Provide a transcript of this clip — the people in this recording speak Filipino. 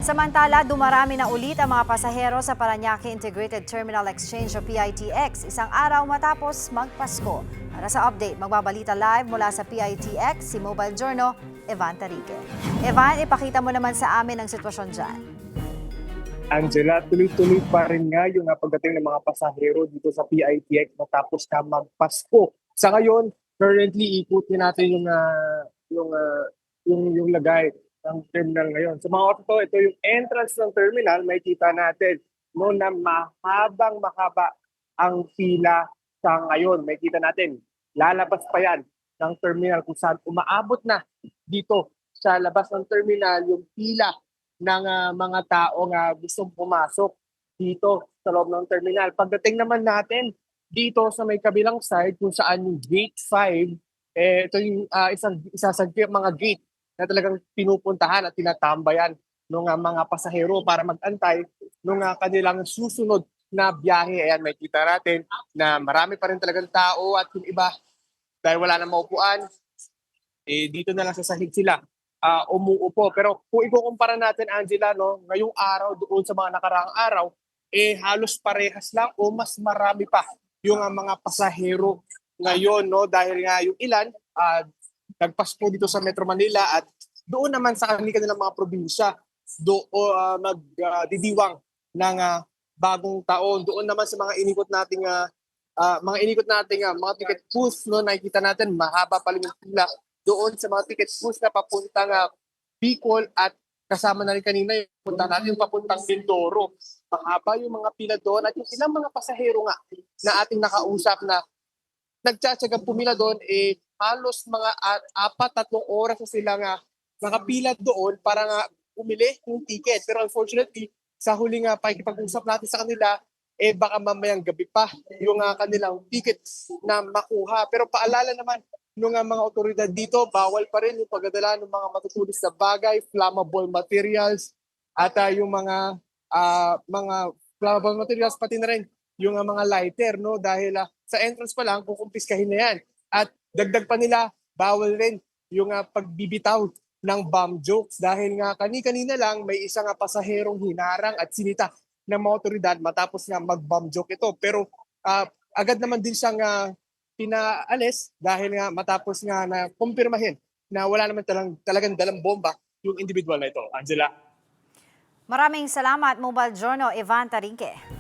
Samantala, dumarami na ulit ang mga pasahero sa Parañaque Integrated Terminal Exchange o PITX isang araw matapos magpasko. Para sa update, magbabalita live mula sa PITX si Mobile Journal, Evan Tarique. Evan, ipakita mo naman sa amin ang sitwasyon dyan. Angela, tuloy-tuloy pa rin nga yung pagdating ng mga pasahero dito sa PITX matapos na magpasko. Sa ngayon, currently ikutin natin yung lagay ng terminal ngayon. Sa mga oras ito yung entrance ng terminal, may kita natin no, na mahaba ang pila sa ngayon. May kita natin, lalabas pa yan ng terminal kung saan umaabot na dito sa labas ng terminal yung pila ng mga tao nga gustong pumasok dito sa loob ng terminal. Pagdating naman natin dito sa may kabilang side kung saan yung gate 5, ito yung isa sa mga gate na talagang pinupuntahan at tinatambayan ng mga pasahero para mag-antay ng kanilang susunod na biyahe. Ayan, may kita natin na marami pa rin talagang tao at yung iba dahil wala na maupuan, dito na lang sa sahig sila umuupo. Pero kung ikukumpara natin, Angela, no, ngayong araw doon sa mga nakaraang araw, halos parehas lang o mas marami pa yung mga pasahero ngayon, no, dahil nga yung ilan nagpasko dito sa Metro Manila at doon naman sa kanilang mga probinsya nagdidiwang ng bagong taon. Doon naman sa mga inikot nating mga ticket booth, no, nakikita natin mahaba pa rin yung pila doon sa mga ticket booth na papuntang Bicol at kasama na rin kanina yung punta natin yung papuntang Mindoro. Mahaba yung mga pila doon at yung ilang mga pasahero nga na ating nakausap na nagtsatsagang pumila doon, halos mga 4-3 oras na sila nga nakapila doon para nga bumili ng ticket. Pero unfortunately, sa huling pakikipag-usap natin sa kanila, baka mamayang gabi pa yung kanilang tickets na makuha. Pero paalala naman nung mga otoridad dito, bawal pa rin yung pagdadala ng mga matutulis na bagay, flammable materials, at yung mga flammable materials, pati na rin yung mga lighter, no? Dahil sa entrance pa lang, kukumpiskahin na yan. At dagdag pa nila, bawal rin yung pagbibitaw ng bomb jokes dahil nga kanina lang may isang pasaherong hinarang at sinita ng mga otoridad matapos nga mag-bomb joke ito. Pero agad naman din siyang pinaalis dahil nga matapos nga na kumpirmahin na wala naman talagang dalang bomba yung individual na ito. Angela. Maraming salamat, Mobile Journal, Evan Tarique.